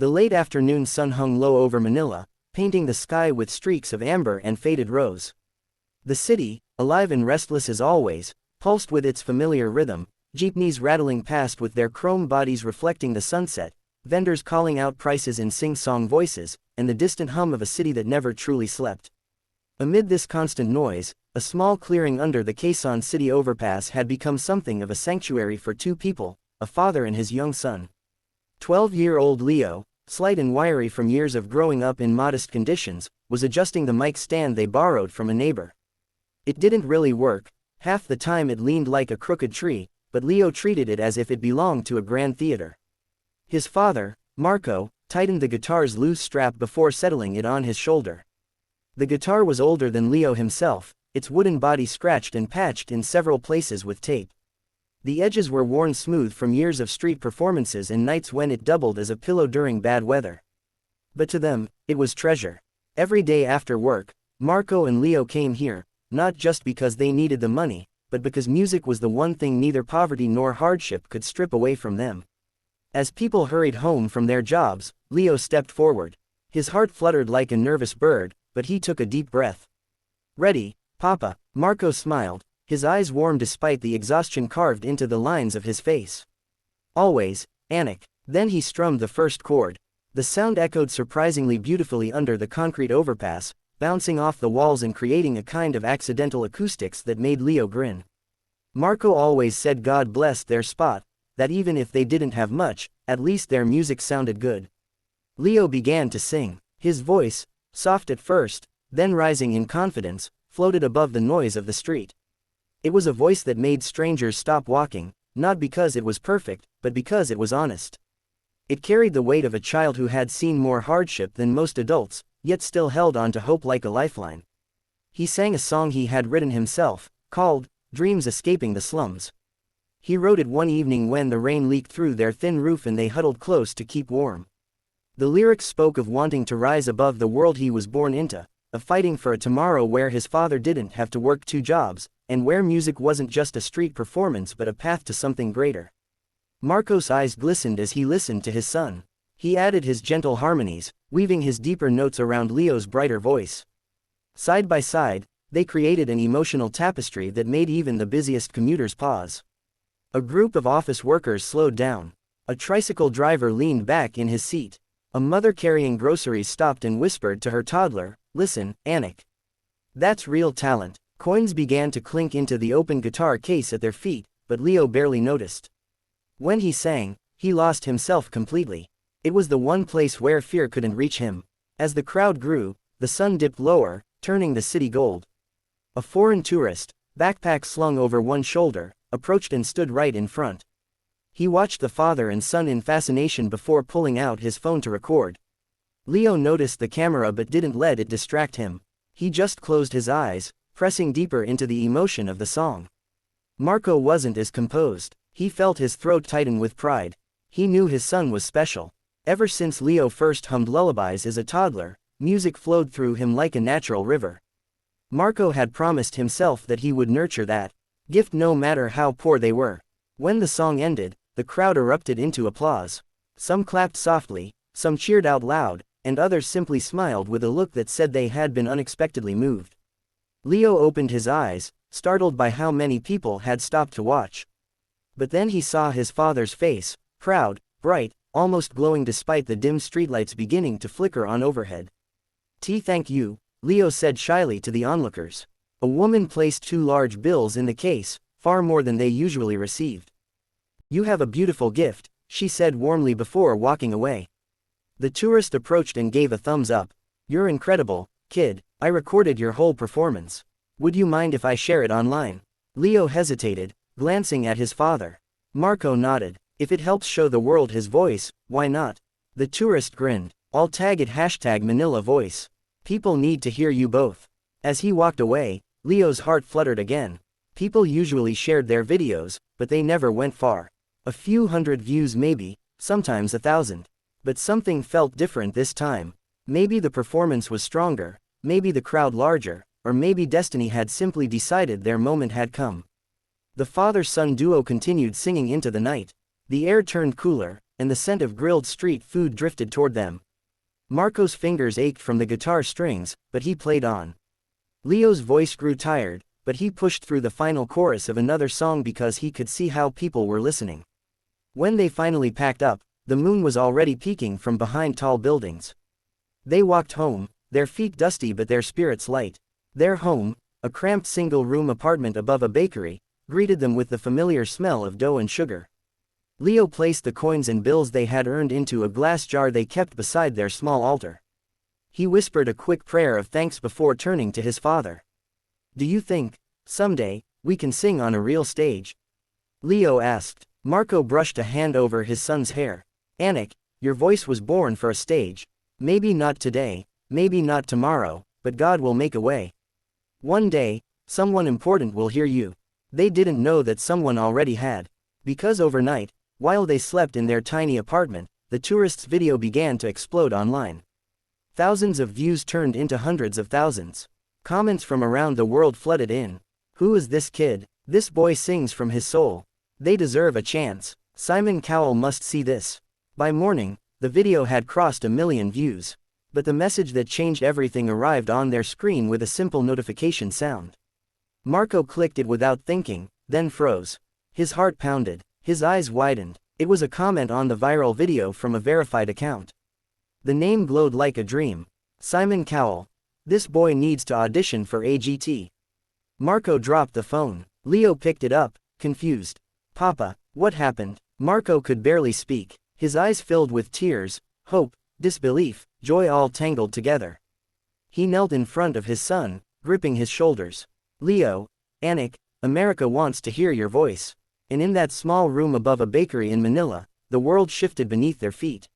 The late afternoon sun hung low over Manila, painting the sky with streaks of amber and faded rose. The city, alive and restless as always, pulsed with its familiar rhythm, jeepneys rattling past with their chrome bodies reflecting the sunset, vendors calling out prices in sing-song voices, and the distant hum of a city that never truly slept. Amid this constant noise, a small clearing under the Quezon City overpass had become something of a sanctuary for two people, a father and his young son. 12-year-old Leo, slight and wiry from years of growing up in modest conditions, was adjusting the mic stand they borrowed from a neighbor. It didn't really work, half the time it leaned like a crooked tree, but Leo treated it as if it belonged to a grand theater. His father, Marco, tightened the guitar's loose strap before settling it on his shoulder. The guitar was older than Leo himself, its wooden body scratched and patched in several places with tape. The edges were worn smooth from years of street performances and nights when it doubled as a pillow during bad weather. But to them, it was treasure. Every day after work, Marco and Leo came here, not just because they needed the money, but because music was the one thing neither poverty nor hardship could strip away from them. As people hurried home from their jobs, Leo stepped forward. His heart fluttered like a nervous bird, but he took a deep breath. "Ready, Papa," Marco smiled, his eyes warm despite the exhaustion carved into the lines of his face. "Always, Anik." Then he strummed the first chord. The sound echoed surprisingly beautifully under the concrete overpass, bouncing off the walls and creating a kind of accidental acoustics that made Leo grin. Marco always said God blessed their spot, that even if they didn't have much, at least their music sounded good. Leo began to sing. His voice, soft at first, then rising in confidence, floated above the noise of the street. It was a voice that made strangers stop walking, not because it was perfect, but because it was honest. It carried the weight of a child who had seen more hardship than most adults, yet still held on to hope like a lifeline. He sang a song he had written himself, called Dreams Escaping the Slums. He wrote it one evening when the rain leaked through their thin roof and they huddled close to keep warm. The lyrics spoke of wanting to rise above the world he was born into, of fighting for a tomorrow where his father didn't have to work 2 jobs, and where music wasn't just a street performance but a path to something greater. Marco's eyes glistened as he listened to his son. He added his gentle harmonies, weaving his deeper notes around Leo's brighter voice. Side by side, they created an emotional tapestry that made even the busiest commuters pause. A group of office workers slowed down. A tricycle driver leaned back in his seat. A mother carrying groceries stopped and whispered to her toddler, "Listen, Anik." That's real talent. Coins began to clink into the open guitar case at their feet, but Leo barely noticed. When he sang, he lost himself completely. It was the one place where fear couldn't reach him. As the crowd grew, the sun dipped lower, turning the city gold. A foreign tourist, backpack slung over one shoulder, approached and stood right in front. He watched the father and son in fascination before pulling out his phone to record. Leo noticed the camera but didn't let it distract him. He just closed his eyes, pressing deeper into the emotion of the song. Marco wasn't as composed. He felt his throat tighten with pride. He knew his son was special. Ever since Leo first hummed lullabies as a toddler, music flowed through him like a natural river. Marco had promised himself that he would nurture that gift no matter how poor they were. When the song ended, the crowd erupted into applause. Some clapped softly, some cheered out loud, and others simply smiled with a look that said they had been unexpectedly moved. Leo opened his eyes, startled by how many people had stopped to watch. But then he saw his father's face, proud, bright, almost glowing despite the dim streetlights beginning to flicker on overhead. Thank you," Leo said shyly to the onlookers. A woman placed 2 large bills in the case, far more than they usually received. "You have a beautiful gift," she said warmly before walking away. The tourist approached and gave a thumbs up. "You're incredible, kid. I recorded your whole performance. Would you mind if I share it online?" Leo hesitated, glancing at his father. Marco nodded. If it helps show the world his voice, why not? The tourist grinned. "I'll tag it #Manila Voice. People need to hear you both." As he walked away, Leo's heart fluttered again. People usually shared their videos, but they never went far. A few hundred views maybe, sometimes 1,000. But something felt different this time. Maybe the performance was stronger, maybe the crowd larger, or maybe destiny had simply decided their moment had come. The father-son duo continued singing into the night. The air turned cooler, and the scent of grilled street food drifted toward them. Marco's fingers ached from the guitar strings, but he played on. Leo's voice grew tired, but he pushed through the final chorus of another song because he could see how people were listening. When they finally packed up, the moon was already peeking from behind tall buildings. They walked home, their feet dusty but their spirits light. Their home, a cramped single-room apartment above a bakery, greeted them with the familiar smell of dough and sugar. Leo placed the coins and bills they had earned into a glass jar they kept beside their small altar. He whispered a quick prayer of thanks before turning to his father. "Do you think, someday, we can sing on a real stage?" Leo asked. Marco brushed a hand over his son's hair. "Anik, your voice was born for a stage. Maybe not today, maybe not tomorrow, but God will make a way. One day, someone important will hear you." They didn't know that someone already had. Because overnight, while they slept in their tiny apartment, the tourist's video began to explode online. Thousands of views turned into hundreds of thousands. Comments from around the world flooded in. "Who is this kid? This boy sings from his soul. They deserve a chance. Simon Cowell must see this." By morning, the video had crossed 1 million views. But the message that changed everything arrived on their screen with a simple notification sound. Marco clicked it without thinking, then froze. His heart pounded. His eyes widened. It was a comment on the viral video from a verified account. The name glowed like a dream. Simon Cowell. This boy needs to audition for AGT. Marco dropped the phone. Leo picked it up, confused. "Papa, what happened?" Marco could barely speak. His eyes filled with tears, hope, disbelief, joy all tangled together. He knelt in front of his son, gripping his shoulders. "Leo, Anik, America wants to hear your voice." And in that small room above a bakery in Manila, the world shifted beneath their feet.